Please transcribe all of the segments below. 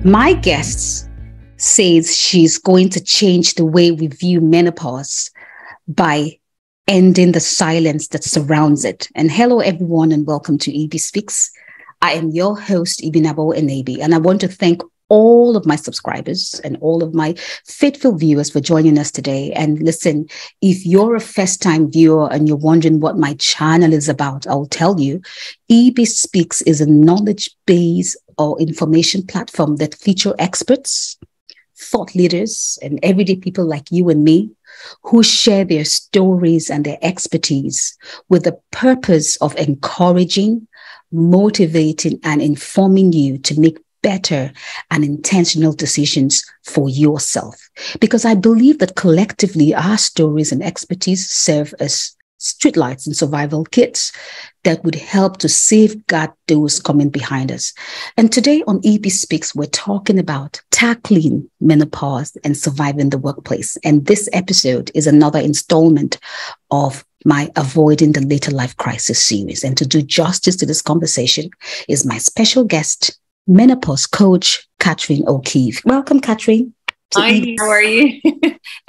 My guest says she's going to change the way we view menopause by ending the silence that surrounds it. And hello, everyone, and welcome to Ibi Speaks. I am your host, Ibi, and I want to thank all of my subscribers and all of my faithful viewers for joining us today. And listen, if you're a first-time viewer and you're wondering what my channel is about, I'll tell you. Ibi Speaks is a knowledge-based or information platform that feature experts, thought leaders, and everyday people like you and me who share their stories and their expertise with the purpose of encouraging, motivating, and informing you to make better and intentional decisions for yourself. Because I believe that collectively our stories and expertise serve as streetlights and survival kits that would help to safeguard those coming behind us. And today on Ibi Speaks, we're talking about tackling menopause and surviving the workplace. And this episode is another installment of my Avoiding the Later Life Crisis series. And to do justice to this conversation is my special guest, Menopause Coach, Catherine O'Keefe. Welcome, Catherine. Hi, how are you?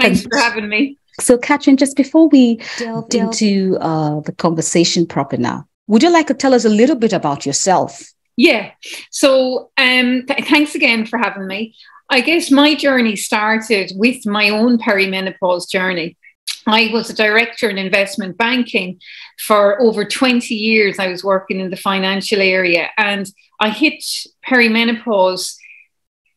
Thanks for having me. So, Catherine, just before we delve into the conversation proper now, would you like to tell us a little bit about yourself? Yeah. So, thanks again for having me. I guess my journey started with my own perimenopause journey. I was a director in investment banking for over 20 years. I was working in the financial area and I hit perimenopause.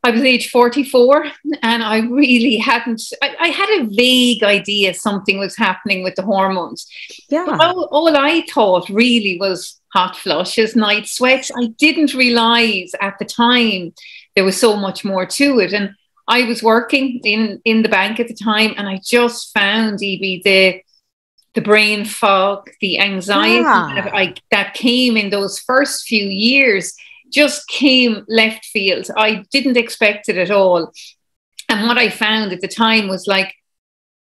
I was age 44 and I really hadn't, I had a vague idea something was happening with the hormones. Yeah. But all I thought really was hot flushes, night sweats. I didn't realize at the time there was so much more to it. And I was working in the bank at the time and I just found, Ibi, the brain fog, the anxiety that came in those first few years just came left field. I didn't expect it at all. And what I found at the time was like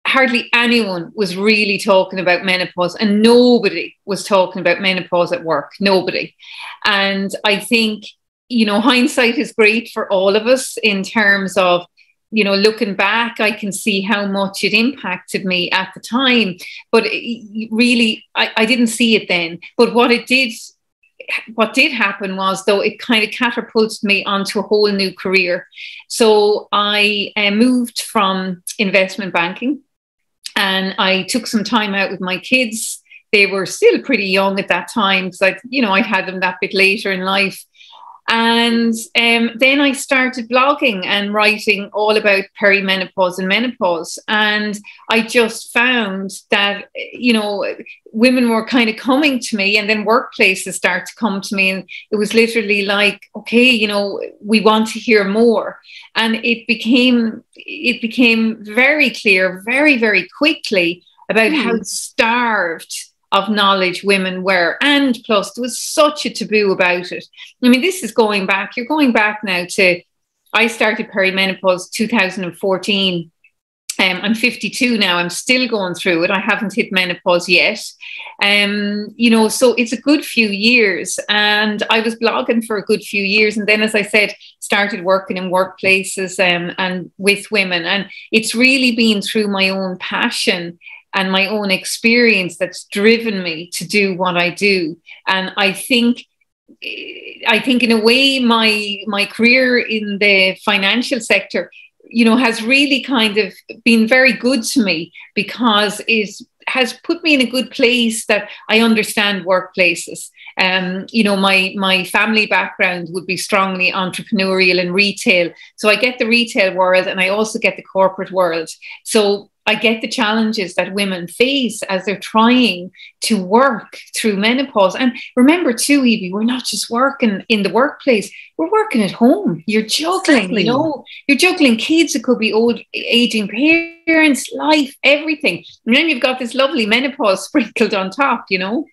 hardly anyone was really talking about menopause and nobody was talking about menopause at work. Nobody. And I think, you know, hindsight is great for all of us in terms of, you know, looking back, I can see how much it impacted me at the time. But really, I didn't see it then. But what did happen was, though, it kind of catapulted me onto a whole new career. So I moved from investment banking and I took some time out with my kids. They were still pretty young at that time because I had them that bit later in life. And then I started blogging and writing all about perimenopause and menopause. And I just found that, you know, women were kind of coming to me and then workplaces started to come to me. And it was literally like, okay, you know, we want to hear more. And it became very clear, very, very quickly about how starved of knowledge women were. And plus there was such a taboo about it. I mean, this is going back, you're going back now to, I started perimenopause 2014. I'm 52 now. I'm still going through it. I haven't hit menopause yet. You know, so it's a good few years and I was blogging for a good few years. And then, as I said, started working in workplaces and with women. And it's really been through my own passion and my own experience that's driven me to do what I do. And I think in a way, my career in the financial sector, you know, has really kind of been very good to me because it has put me in a good place that I understand workplaces. You know, my family background would be strongly entrepreneurial and retail. So I get the retail world and I also get the corporate world. So I get the challenges that women face as they're trying to work through menopause. And remember too, Ibi, we're not just working in the workplace, we're working at home. You're juggling, exactly. You know, you're juggling kids. It could be old, aging parents, life, everything. And then you've got this lovely menopause sprinkled on top, you know.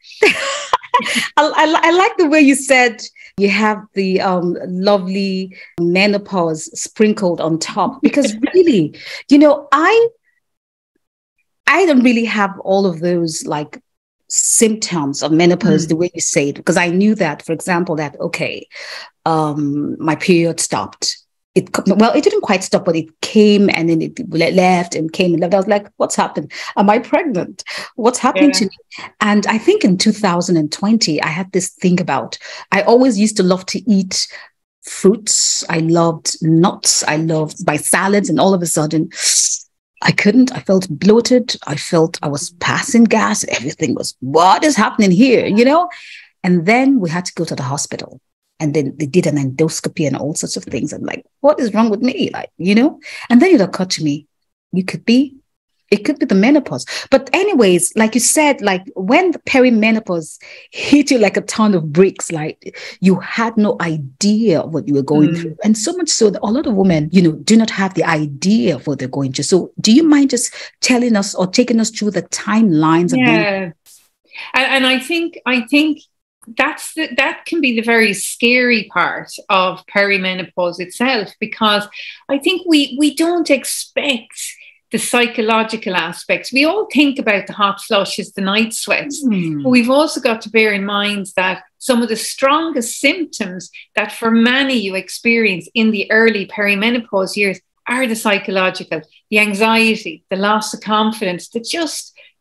I like the way you said you have the lovely menopause sprinkled on top, because really, you know, I don't really have all of those like symptoms of menopause the way you say it, because I knew that, for example, that, okay, my period stopped. it didn't quite stop, but it came and then it left and came and left. I was like, what's happened? Am I pregnant? What's happening to me? And I think in 2020, I had this thing about, I always used to love to eat fruits. I loved nuts. I loved my salads. And all of a sudden, I couldn't. I felt bloated. I felt I was passing gas. Everything was, what is happening here? And then we had to go to the hospital. And then they did an endoscopy and all sorts of things. I'm like, what is wrong with me? And then it occurred to me, it could be the menopause. But anyways, like you said, like when the perimenopause hit you like a ton of bricks, like you had no idea what you were going through. And so much so that a lot of women, do not have the idea of what they're going through. So do you mind just telling us or taking us through the timelines? Yeah. And I think that can be the very scary part of perimenopause itself, because I think we don't expect the psychological aspects. We all think about the hot flushes, the night sweats, but we've also got to bear in mind that some of the strongest symptoms that for many you experience in the early perimenopause years are the psychological, the anxiety, the loss of confidence, the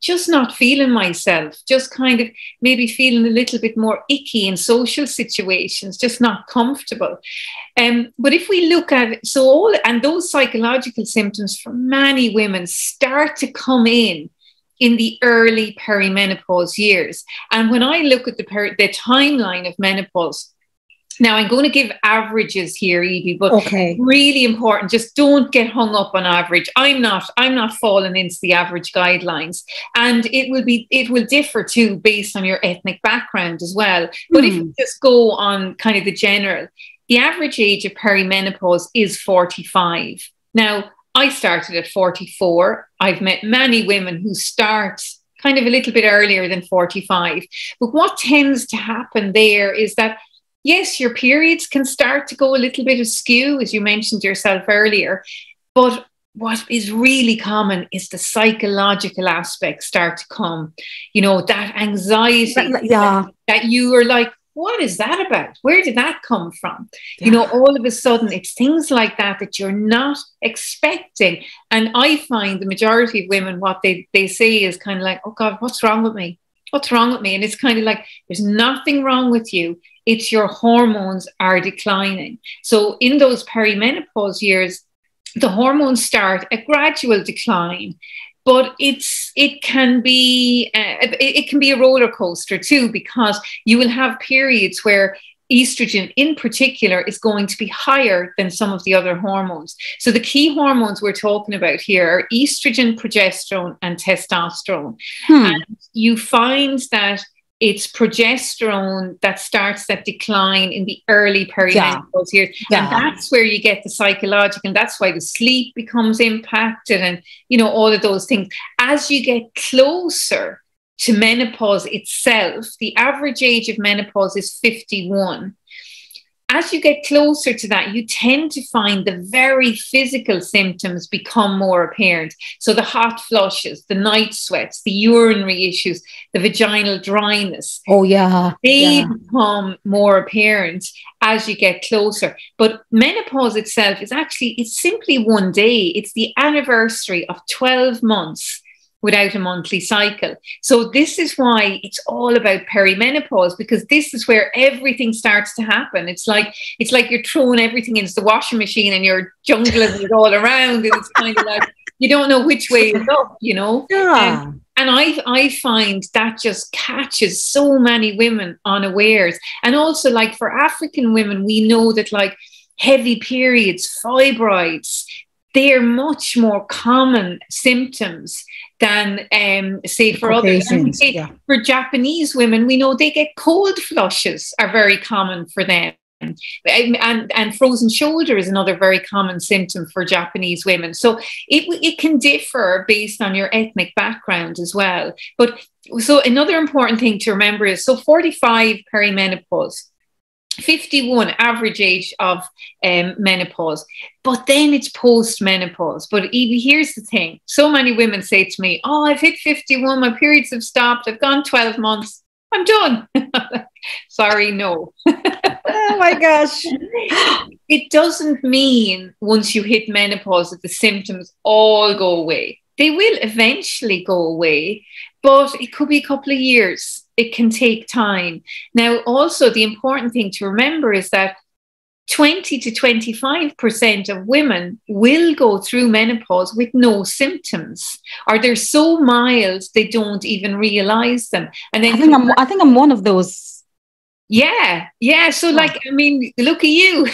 just not feeling myself, just kind of maybe feeling a little bit more icky in social situations, just not comfortable. But if we look at it, those psychological symptoms for many women start to come in the early perimenopause years. And when I look at the timeline of menopause, now, I'm going to give averages here, Ibi, but really important. Just don't get hung up on average. I'm not falling into the average guidelines, and it will differ too based on your ethnic background as well. But if you just go on kind of the general, the average age of perimenopause is 45. Now, I started at 44. I've met many women who start kind of a little bit earlier than 45. But what tends to happen there is that, yes, your periods can start to go a little bit askew, as you mentioned yourself earlier. But what is really common is the psychological aspects start to come. That anxiety that you are like, what is that about? Where did that come from? Yeah. All of a sudden, it's things like that you're not expecting. And I find the majority of women, what they say is kind of like, oh God, what's wrong with me? What's wrong with me? And it's kind of like, there's nothing wrong with you. It's your hormones are declining. So in those perimenopause years, the hormones start a gradual decline, but it can be a roller coaster too, because you will have periods where estrogen in particular is going to be higher than some of the other hormones. So the key hormones we're talking about here are estrogen, progesterone, and testosterone. And you find that it's progesterone that starts that decline in the early perimenopause years. And that's where you get the psychological, and that's why the sleep becomes impacted and, all of those things. As you get closer to menopause itself, the average age of menopause is 51. As you get closer to that, you tend to find the very physical symptoms become more apparent. So the hot flushes, the night sweats, the urinary issues, the vaginal dryness. They become more apparent as you get closer. But menopause itself it's simply one day. It's the anniversary of 12 months without a monthly cycle. So this is why it's all about perimenopause, because this is where everything starts to happen. It's like you're throwing everything into the washing machine and you're jungling it all around, and it's kind of like you don't know which way is up, And I find that just catches so many women unawares. And also, like for African women, we know that like heavy periods, fibroids, they're much more common symptoms than, say, for others. For Japanese women, we know they get cold flushes are very common for them. And frozen shoulder is another very common symptom for Japanese women. So it can differ based on your ethnic background as well. But so another important thing to remember is, so 45 perimenopause, 51 average age of menopause, but then it's post-menopause. But Ibi, here's the thing. So many women say to me, oh, I've hit 51, my periods have stopped, I've gone 12 months, I'm done. Sorry, no. Oh my gosh. it doesn't mean once you hit menopause that the symptoms all go away. They will eventually go away, but it could be a couple of years. It can take time. Now, also, the important thing to remember is that 20 to 25% of women will go through menopause with no symptoms, or they're so mild they don't even realize them. And then I think I'm one of those. Yeah. So, like, I mean, look at you.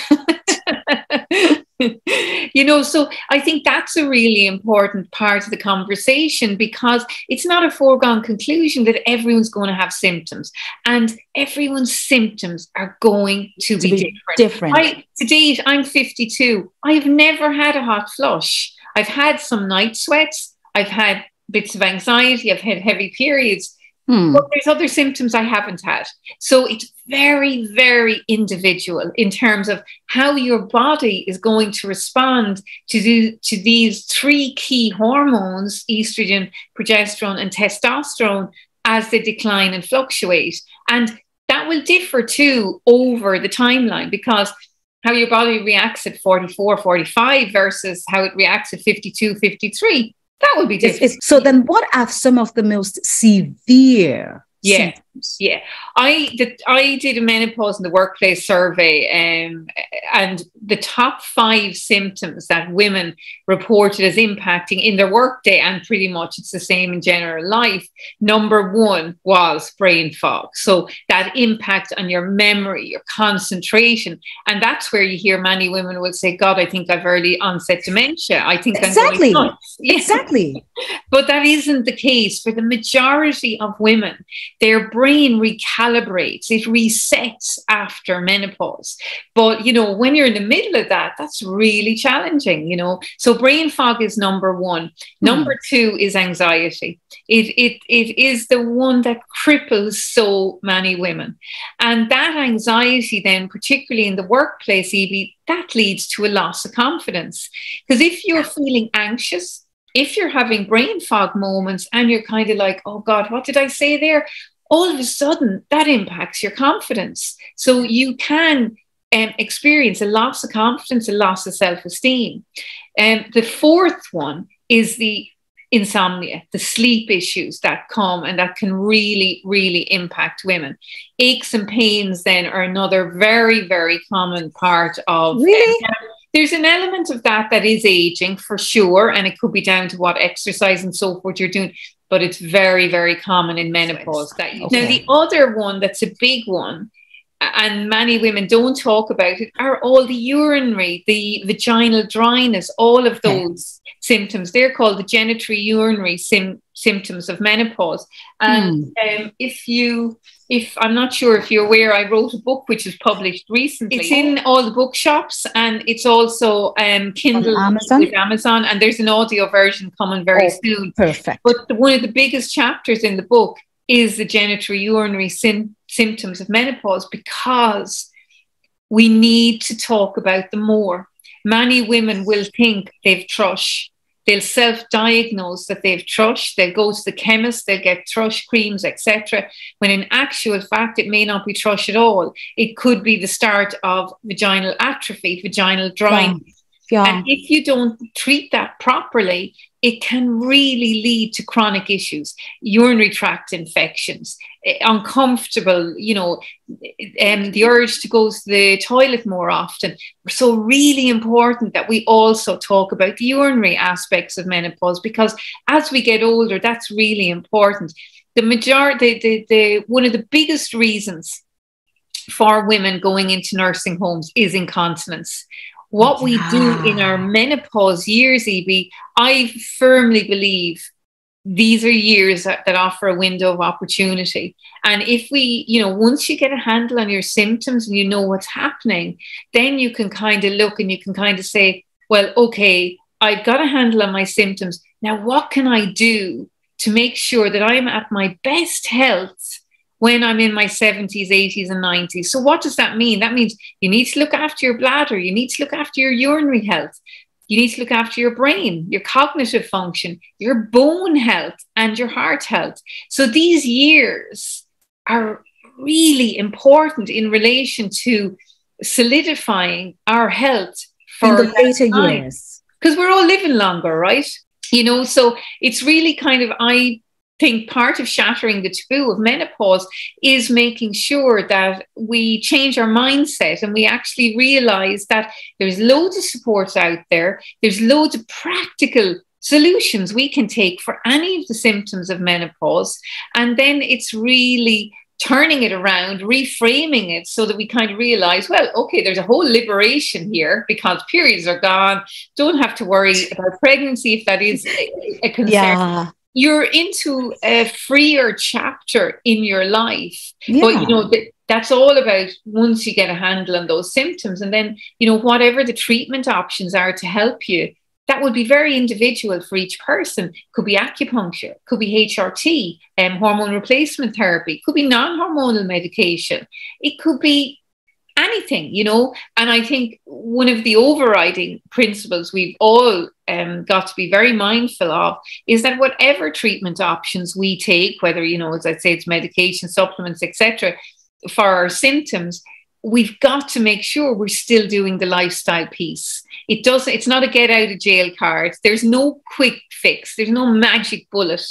So I think that's a really important part of the conversation, because it's not a foregone conclusion that everyone's going to have symptoms, and everyone's symptoms are going to be different. To date, I'm 52. I've never had a hot flush. I've had some night sweats. I've had bits of anxiety. I've had heavy periods. But there's other symptoms I haven't had. So it's very, very individual in terms of how your body is going to respond to these three key hormones, estrogen, progesterone, and testosterone, as they decline and fluctuate. And that will differ too over the timeline, because how your body reacts at 44, 45 versus how it reacts at 52, 53. That would be different. So then what are some of the most severe symptoms? Yeah. I did a menopause in the workplace survey, and the top 5 symptoms that women reported as impacting in their workday, and pretty much it's the same in general life. Number 1 was brain fog. So that impact on your memory, your concentration. And that's where you hear many women will say, God, I think I've early onset dementia. I think I'm going nuts. Yeah. Exactly. But that isn't the case for the majority of women. Their brain recalibrates, it resets after menopause. But, when you're in the middle of that, that's really challenging, So brain fog is number 1. Number 2 is anxiety. It is the one that cripples so many women. And that anxiety then, particularly in the workplace, Ibi, that leads to a loss of confidence. Because if you're feeling anxious, if you're having brain fog moments and you're kind of like, oh God, what did I say there? All of a sudden, that impacts your confidence. So you can experience a loss of confidence, a loss of self-esteem. The 4th one is the insomnia, the sleep issues that come and that can really, really impact women. Aches and pains then are another very, very common part of... Really? There's an element of that is aging for sure, and it could be down to what exercise and so forth you're doing, but it's very, very common in menopause. Now, the other one that's a big one, and many women don't talk about it, are all the urinary, the vaginal dryness, all of those symptoms. They're called the genitourinary symptoms of menopause. And if I'm not sure if you're aware, I wrote a book which was published recently. It's in all the bookshops, and it's also Kindle with Amazon, and there's an audio version coming very soon. Perfect. But one of the biggest chapters in the book is the genitourinary symptoms of menopause, because we need to talk about them more. Many women will think they've thrush. They'll self-diagnose that they've thrush. They'll go to the chemist, they'll get thrush creams, etc. When in actual fact, it may not be thrush at all. It could be the start of vaginal atrophy, vaginal dryness. And if you don't treat that properly, it can really lead to chronic issues, urinary tract infections, uncomfortable, the urge to go to the toilet more often. So really important that we also talk about the urinary aspects of menopause, because as we get older, that's really important. The one of the biggest reasons for women going into nursing homes is incontinence. What we do in our menopause years, Ibi, I firmly believe these are years that offer a window of opportunity. And if we, once you get a handle on your symptoms and you know what's happening, then you can kind of look and you can kind of say, well, okay, I've got a handle on my symptoms. Now, what can I do to make sure that I'm at my best health when I'm in my 70s, 80s, and 90s? So what does that mean? That means you need to look after your bladder. You need to look after your urinary health. You need to look after your brain, your cognitive function, your bone health, and your heart health. So these years are really important in relation to solidifying our health in for the later time, years. because we're all living longer, right? So it's really kind of, I think part of shattering the taboo of menopause is making sure that we change our mindset and we actually realize that there's loads of supports out there. There's loads of practical solutions we can take for any of the symptoms of menopause. And then it's really turning it around, reframing it so that we kind of realize, well, okay, there's a whole liberation here because periods are gone. Don't have to worry about pregnancy if that is a concern. Yeah. You're into a freer chapter in your life. Yeah. But, that's all about once you get a handle on those symptoms. And then, whatever the treatment options are to help you, that would be very individual for each person. Could be acupuncture, could be HRT, hormone replacement therapy, could be non-hormonal medication. It could be anything, And I think one of the overriding principles we've all got to be very mindful of is that whatever treatment options we take, whether, as I say, it's medication, supplements, etc., for our symptoms, we've got to make sure we're still doing the lifestyle piece. It's not a get out of jail card. There's no quick fix. There's no magic bullet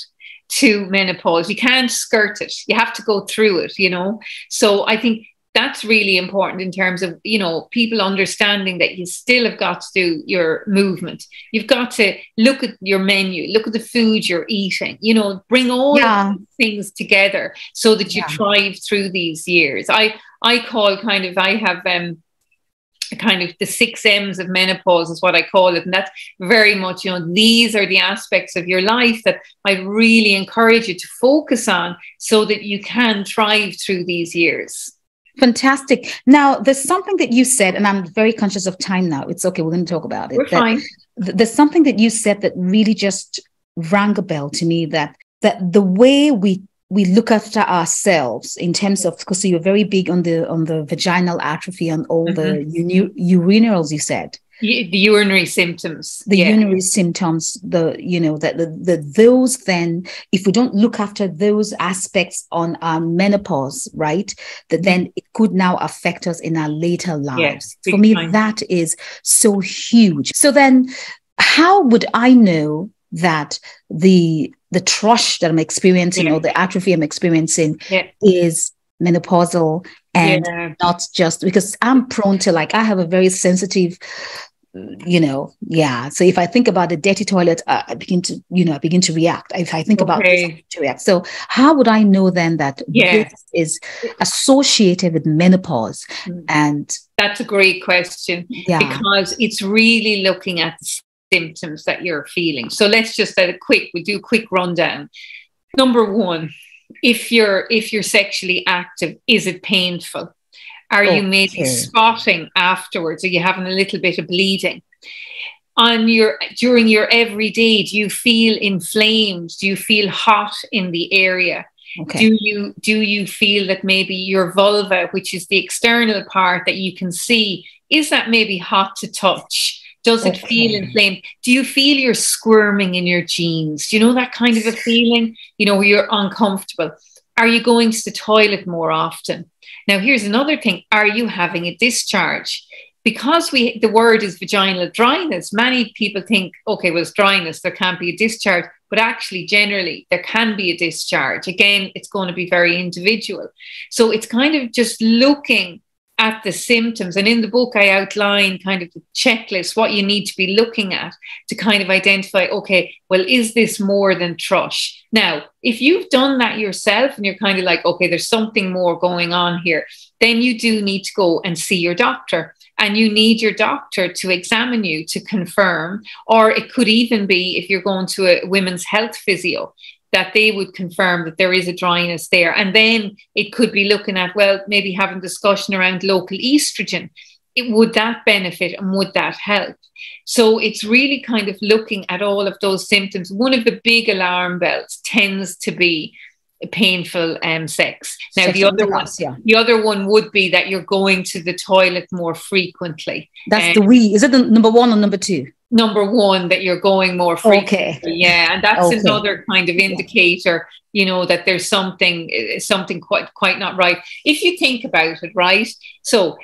to menopause. You can't skirt it. You have to go through it, So I think that's really important in terms of, people understanding that you still have got to do your movement. You've got to look at your menu, look at the food you're eating, bring all of these things together so that you thrive through these years. I call I have kind of the 6 M's of menopause is what I call it. And that's very much, these are the aspects of your life that I really encourage you to focus on so that you can thrive through these years. Fantastic. Now, there's something that you said, and I'm very conscious of time now. It's okay. We're going to talk about it. We're fine. There's something that you said that really just rang a bell to me, that the way we look after ourselves in terms of, because you're very big on the vaginal atrophy and all the urinals, you said. The urinary symptoms. The urinary symptoms, those then, if we don't look after those aspects on our menopause, right, that then it could now affect us in our later lives. For me, that is so huge. So then how would I know that the thrush that I'm experiencing or the atrophy I'm experiencing is menopausal and not just because I'm prone to, I have a very sensitive, so if I think about the dirty toilet, I begin to react. If I think about this, I begin to react. So how would I know then that this is associated with menopause? And that's a great question because it's really looking at the symptoms that you're feeling. So let's just we'll do a quick rundown. Number 1, if you're sexually active, is it painful? Are you maybe spotting afterwards? Are you having a little bit of bleeding? During your everyday, do you feel inflamed? Do you feel hot in the area? Okay. Do you feel that maybe your vulva, which is the external part that you can see, is that maybe hot to touch? Does it feel inflamed? Do you feel you're squirming in your jeans? Do you know that kind of a feeling? Where you're uncomfortable. Are you going to the toilet more often? Now, here's another thing. Are you having a discharge? Because the word is vaginal dryness, many people think, okay, well, it's dryness, there can't be a discharge. But actually, generally, there can be a discharge. Again, it's going to be very individual. So it's kind of just looking at the symptoms. And in the book, I outline kind of the checklist, what you need to be looking at to kind of identify, okay, well, is this more than thrush? Now, if you've done that yourself and you're kind of like, okay, there's something more going on here, then you do need to go and see your doctor. And you need your doctor to examine you to confirm, or it could even be if you're going to a women's health physio, that they would confirm that there is a dryness there. And then it could be looking at, well, maybe having discussion around local estrogen. Would that benefit and would that help? So it's really kind of looking at all of those symptoms. One of the big alarm bells tends to be painful sex. Now, the other one would be that you're going to the toilet more frequently. That's the we. Is it the number 1 or number 2? Number 1, that you're going more frequently. Okay. Yeah, and that's another kind of indicator, that there's something quite not right. If you think about it, right? So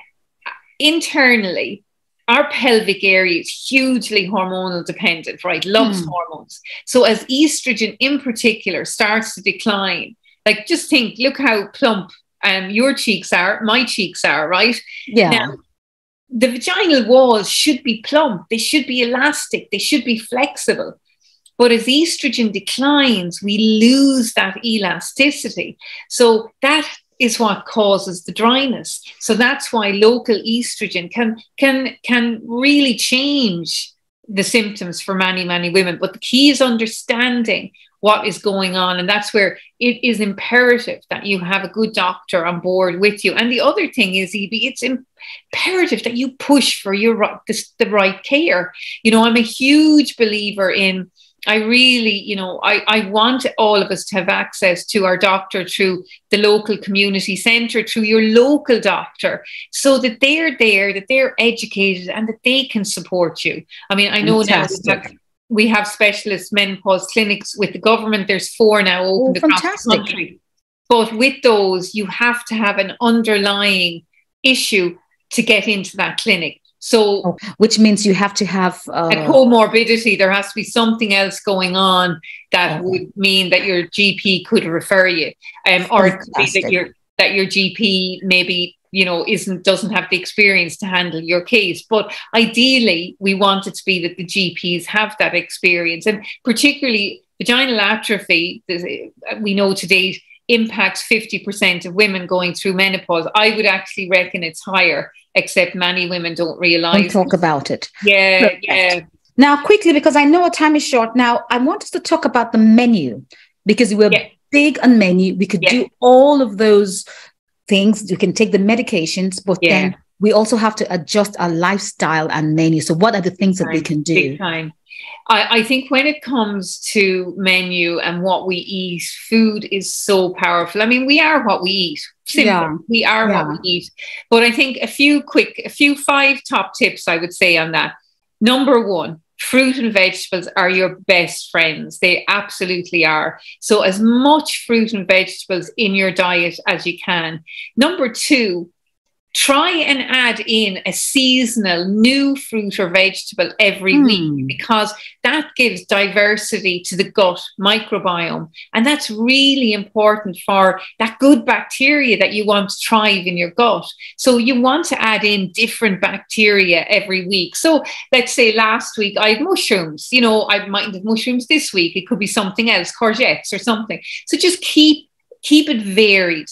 internally, our pelvic area is hugely hormonal dependent, right? Loves hormones. So as estrogen in particular starts to decline, like just think, look how plump your cheeks are, my cheeks are, right? Yeah. Now, the vaginal walls should be plump. They should be elastic. They should be flexible. But as estrogen declines, we lose that elasticity. So that is what causes the dryness. So that's why local estrogen can really change the symptoms for many, many women. But the key is understanding what is going on. And that's where it is imperative that you have a good doctor on board with you. And the other thing is, Ibi, it's imperative that you push for the right care. You know, I'm a huge believer in, I really, you know, I want all of us to have access to our doctor through the local community centre, through your local doctor, so that they're there, that they're educated and that they can support you. I mean, I know Fantastic. now we have specialist menopause clinics with the government. There's 4 now open across the country. But with those, you have to have an underlying issue to get into that clinic. So, which means you have to have a comorbidity. There has to be something else going on that would mean that your GP could refer you, or it could be that your GP maybe, you know, doesn't have the experience to handle your case. But ideally, we want it to be that the GPs have that experience, and particularly vaginal atrophy. We know to date impacts 50% of women going through menopause. I would actually reckon it's higher, except many women don't realize. Don't talk about it. Yeah, yeah. Now, quickly, because I know our time is short. Now, I want us to talk about the menu, because we're big on menu. We could do all of those things. You can take the medications, but then we also have to adjust our lifestyle and menu. So what are the things that we can do? Big time. I think when it comes to menu and what we eat, food is so powerful. I mean, we are what we eat. Simple. Yeah. We are what we eat. But I think a few 5 top tips I would say on that. Number 1, fruit and vegetables are your best friends. They absolutely are. So as much fruit and vegetables in your diet as you can. Number 2, try and add in a seasonal new fruit or vegetable every week, because that gives diversity to the gut microbiome. And that's really important for that good bacteria that you want to thrive in your gut. So you want to add in different bacteria every week. So let's say last week I had mushrooms, you know, I mightn't have mushrooms this week. It could be something else, courgettes or something. So just keep it varied.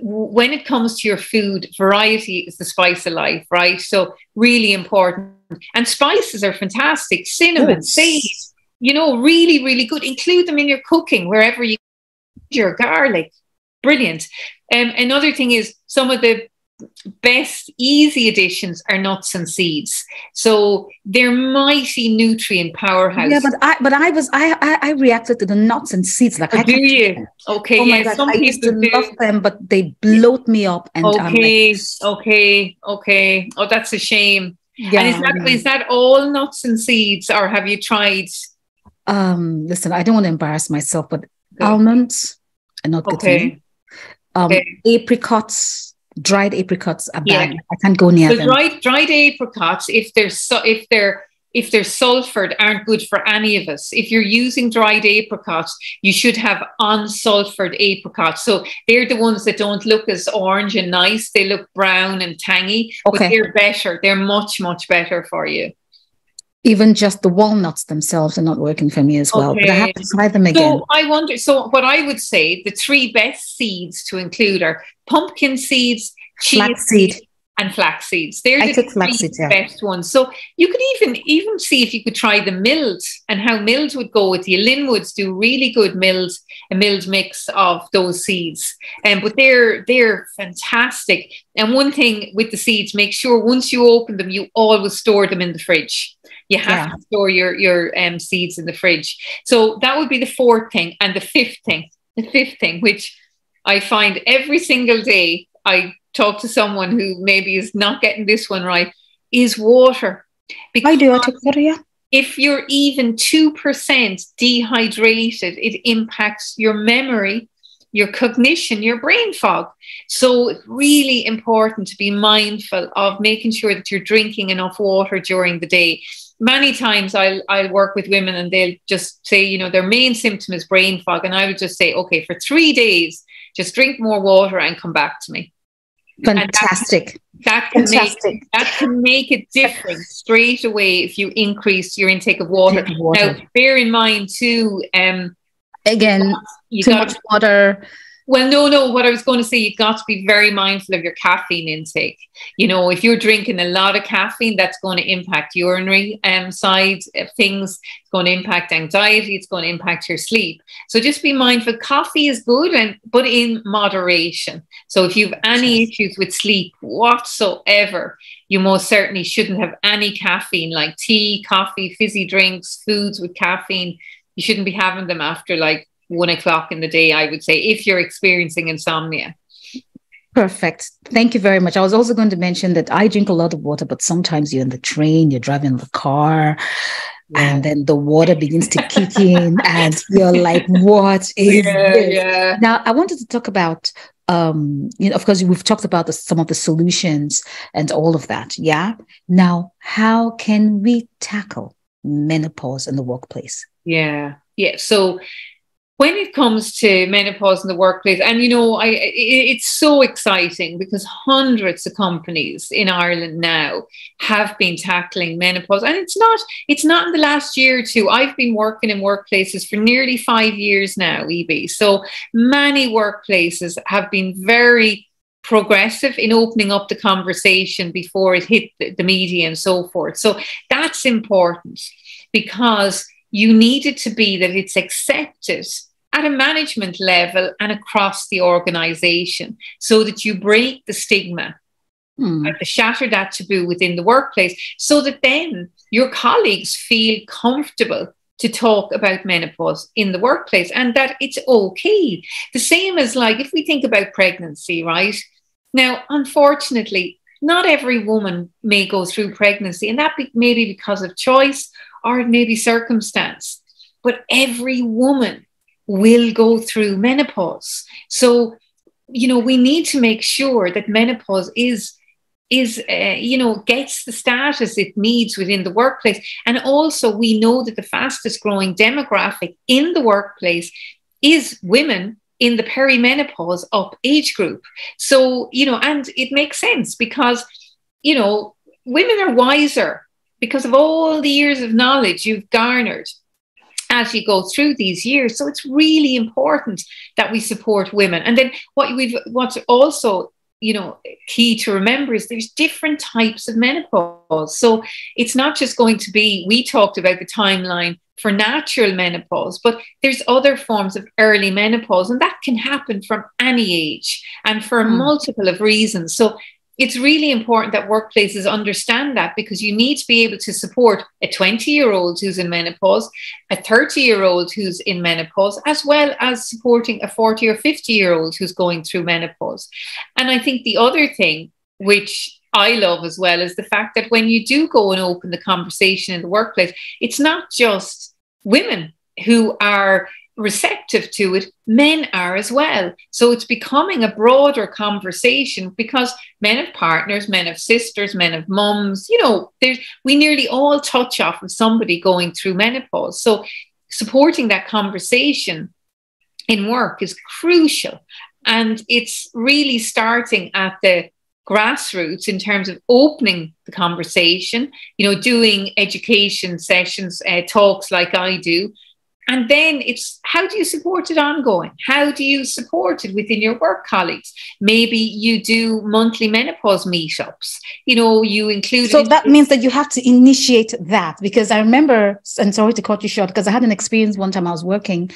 When it comes to your food, variety is the spice of life, right? So really important. And spices are fantastic. Cinnamon, sage, you know, really, really good. Include them in your cooking, wherever you your garlic. Brilliant. Another thing is, some of the best easy additions are nuts and seeds. So they're mighty nutrient powerhouse. Yeah, but I reacted to the nuts and seeds. Like, do you? Okay, oh my God, I used to love them, but they bloat me up. And okay. Oh, that's a shame. Yeah. And is that all nuts and seeds, or have you tried? Listen, I don't want to embarrass myself, but almonds are not good for me. Apricots. Dried apricots are bad. I can't go near them. Dried apricots, if they're sulfured, aren't good for any of us. If you're using dried apricots, you should have unsulfured apricots. So they're the ones that don't look as orange and nice. They look brown and tangy, but they're better. They're much, much better for you. Even just the walnuts themselves are not working for me as well. But I have to try them again. So I wonder, what I would say, the 3 best seeds to include are pumpkin seeds, chia seeds, and flax seeds. They're the 3 best ones. So you could even see if you could try the milled, and how milled would go with you. Linwoods do really good a milled mix of those seeds. But they're fantastic. And one thing with the seeds, make sure once you open them, you always store them in the fridge. You have to store your seeds in the fridge. So that would be the 4th thing. And the fifth thing, which I find every single day I talk to someone who maybe is not getting this one right, is water. Because I do. I take water, yeah. If you're even 2% dehydrated, it impacts your memory, your cognition, your brain fog. So it's really important to be mindful of making sure that you're drinking enough water during the day. Many times I'll work with women and they'll just say, you know, their main symptom is brain fog. And I would just say, okay, for 3 days, just drink more water and come back to me. Fantastic. That can make a difference straight away if you increase your intake of water. Now, bear in mind too, again, too much water. Well, no. What I was going to say, you've got to be very mindful of your caffeine intake. You know, if you're drinking a lot of caffeine, that's going to impact urinary side of things. It's going to impact anxiety. It's going to impact your sleep. So just be mindful. Coffee is good, but in moderation. So if you have any issues with sleep whatsoever, you most certainly shouldn't have any caffeine, like tea, coffee, fizzy drinks, foods with caffeine. You shouldn't be having them after like 1 o'clock in the day, I would say, if you're experiencing insomnia. Perfect. Thank you very much. I was also going to mention that I drink a lot of water, but sometimes you're in the train, you're driving the car, and then the water begins to kick in and you're like, what is this? Yeah. Now, I wanted to talk about, of course, we've talked about some of the solutions and all of that. Yeah. Now, how can we tackle menopause in the workplace? Yeah. So when it comes to menopause in the workplace, and, you know, it's so exciting because hundreds of companies in Ireland now have been tackling menopause. And it's not in the last year or two. I've been working in workplaces for nearly 5 years now, Ibi. So many workplaces have been very progressive in opening up the conversation before it hit the media and so forth. So that's important because you need it to be that it's accepted at a management level and across the organization so that you break the stigma, to shatter that taboo within the workplace so that then your colleagues feel comfortable to talk about menopause in the workplace and that it's okay. The same as like if we think about pregnancy, right? Now, unfortunately, not every woman may go through pregnancy, and that may be because of choice or maybe circumstance, but every woman will go through menopause. So, you know, we need to make sure that menopause gets the status it needs within the workplace. And also we know that the fastest growing demographic in the workplace is women in the perimenopause up age group. So, you know, and it makes sense because, you know, women are wiser because of all the years of knowledge you've garnered as you go through these years. So it's really important that we support women. And then what's also, you know, key to remember is there's different types of menopause. So it's not just going to be, we talked about the timeline for natural menopause, but there's other forms of early menopause, and that can happen from any age and for multiple of reasons. So it's really important that workplaces understand that because you need to be able to support a 20-year-old who's in menopause, a 30-year-old who's in menopause, as well as supporting a 40 or 50-year-old who's going through menopause. And I think the other thing, which I love as well, is the fact that when you do go and open the conversation in the workplace, it's not just women who are receptive to it, men are as well. So it's becoming a broader conversation because men have partners, men have sisters, men have mums, you know, we nearly all touch off of somebody going through menopause. So supporting that conversation in work is crucial. And it's really starting at the grassroots in terms of opening the conversation, you know, doing education sessions, talks like I do. And then it's how do you support it ongoing? How do you support it within your work colleagues? Maybe you do monthly menopause meetups. You know, you include. So that means that you have to initiate that, because I remember, and sorry to cut you short, because I had an experience one time I was working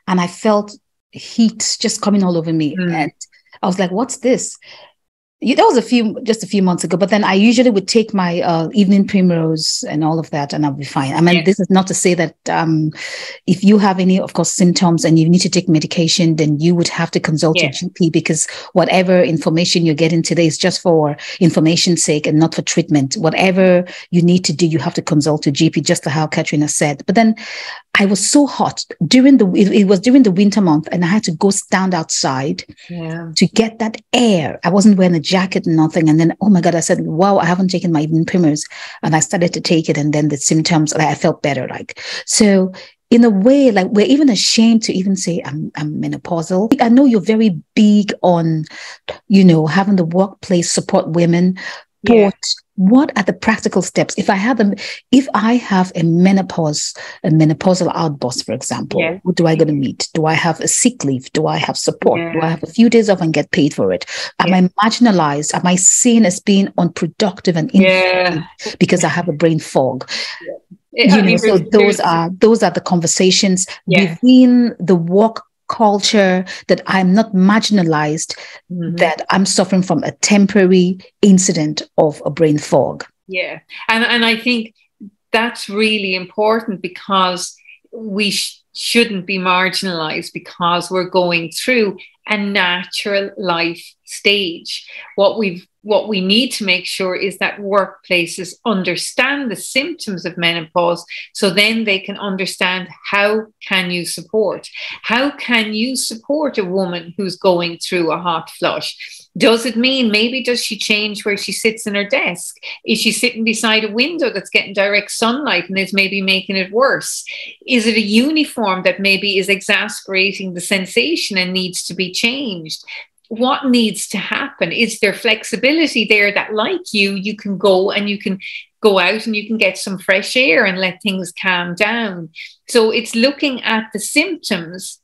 and I felt heat just coming all over me. And I was like, what's this? That was just a few months ago, but then I usually would take my evening primrose and all of that, and I'll be fine. I mean, This is not to say that if you have any, of course, symptoms and you need to take medication, then you would have to consult your GP, because whatever information you're getting today is just for information's sake and not for treatment. Whatever you need to do, you have to consult your GP, just like how Katrina said. But then I was so hot it was during the winter month, and I had to go stand outside to get that air. I wasn't wearing a jacket, nothing. And then, oh my God, I said, wow, I haven't taken my evening primrose. And I started to take it. And then the symptoms, I felt better. So in a way, we're even ashamed to even say I'm menopausal. I know you're very big on, having the workplace support women, but what are the practical steps? If I have a menopausal outburst, for example, what do I going to meet? Do I have a sick leave? Do I have support? Do I have a few days off and get paid for it? Am I marginalized? Am I seen as being unproductive and ineffective because I have a brain fog? So those are the conversations within the work culture, that I'm not marginalized, that I'm suffering from a temporary incident of a brain fog. Yeah. And I think that's really important, because we shouldn't be marginalized because we're going through a natural life stage. What we need to make sure is that workplaces understand the symptoms of menopause, so then they can understand how can you support a woman who's going through a hot flush. Does it mean does she change where she sits in her desk? Is she sitting beside a window that's getting direct sunlight and is maybe making it worse? Is it a uniform that maybe is exasperating the sensation and needs to be changed? What needs to happen? Is there flexibility there that, like you can go and you can go out and you can get some fresh air and let things calm down? So it's looking at the symptoms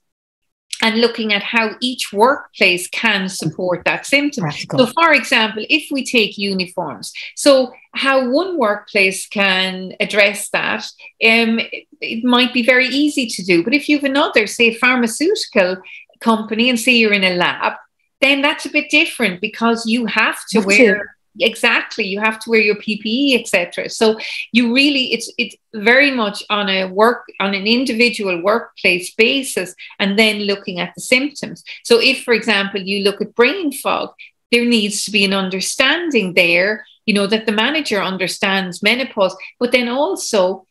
and looking at how each workplace can support that symptom. Practical. So, for example, if we take uniforms, so how one workplace can address that, it might be very easy to do. But if you have another, say, pharmaceutical company, and say you're in a lab, then that's a bit different, because you have to you have to wear your PPE, etc. So you really, it's very much on an individual workplace basis, and then looking at the symptoms. So if, for example, you look at brain fog, there needs to be an understanding there, that the manager understands menopause, but then also,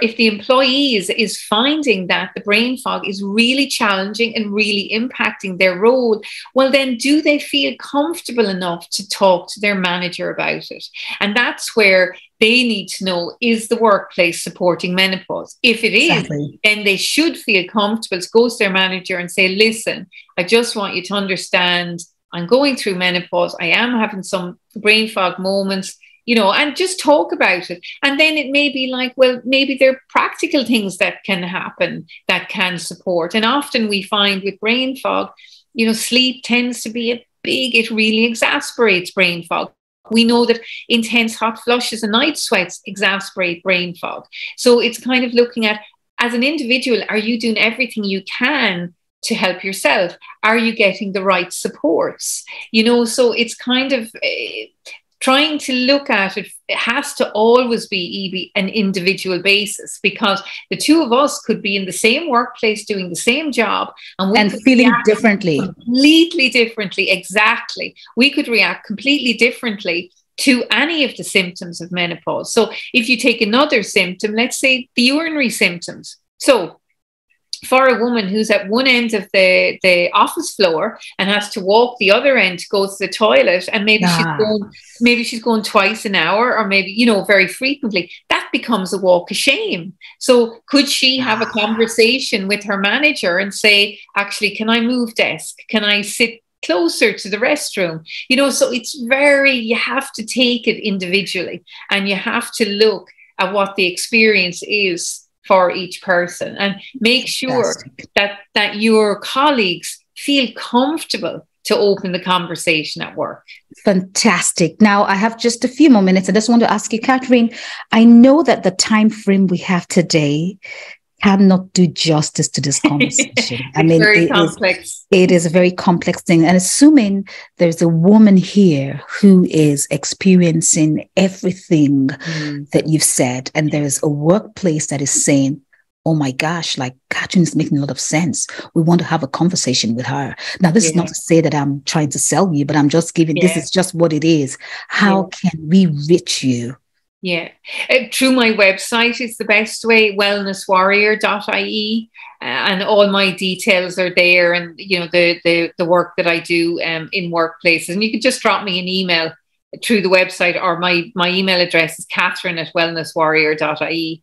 if the employee is finding that the brain fog is really challenging and really impacting their role, well, then do they feel comfortable enough to talk to their manager about it? And that's where they need to know, is the workplace supporting menopause? If it is, then they should feel comfortable to go to their manager and say, listen, I just want you to understand, I'm going through menopause. I am having some brain fog moments. And just talk about it. And then it may be like, well, maybe there are practical things that can happen that can support. And often we find with brain fog, sleep tends to be it really exasperates brain fog. We know that intense hot flushes and night sweats exasperate brain fog. So it's kind of looking at, as an individual, are you doing everything you can to help yourself? Are you getting the right supports? So it's kind of trying to look at it. It has to always be an individual basis, because the two of us could be in the same workplace doing the same job and feeling differently. Completely differently. Exactly. We could react completely differently to any of the symptoms of menopause. So if you take another symptom, let's say the urinary symptoms. So for a woman who's at one end of the office floor and has to walk the other end to go to the toilet, and maybe she's going twice an hour, or maybe, very frequently, that becomes a walk of shame. So could she have a conversation with her manager and say, actually, can I move desk? Can I sit closer to the restroom? So you have to take it individually, and you have to look at what the experience is for each person, and make sure that your colleagues feel comfortable to open the conversation at work. Fantastic. Now I have just a few more minutes. I just want to ask you, Catherine, I know that the time frame we have today cannot do justice to this conversation. I It's mean, very complex. it is a very complex thing. And assuming there's a woman here who is experiencing everything that you've said, and there's a workplace that is saying, oh my gosh, like Catherine is making a lot of sense. We want to have a conversation with her. Now, this is not to say that I'm trying to sell you, but I'm just giving, this is just what it is. How can we reach you? Yeah. Through my website is the best way, wellnesswarrior.ie. And all my details are there, and you know the work that I do in workplaces. And you can just drop me an email through the website, or my email address is Catherine@wellnesswarrior.ie.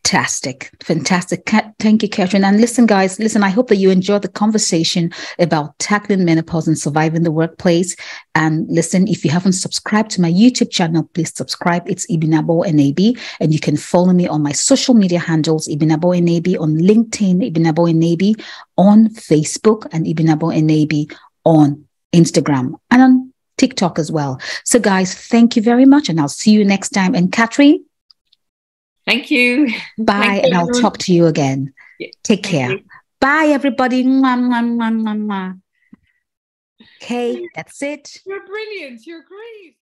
Fantastic. Thank you, Catherine. And listen, guys, I hope that you enjoyed the conversation about tackling menopause and surviving the workplace. And listen, if you haven't subscribed to my YouTube channel, please subscribe. It's Ibinabo Enabi. And you can follow me on my social media handles, Ibinabo Enabi on LinkedIn, Ibinabo Enabi on Facebook, and Ibinabo Enabi on Instagram and on TikTok as well. So guys, thank you very much. And I'll see you next time. And Catherine, thank you. Bye. Thank and you. I'll talk to you again. Take care. You. Bye, everybody. Mwah, mwah, mwah, mwah, mwah. Okay, that's it. You're brilliant. You're great.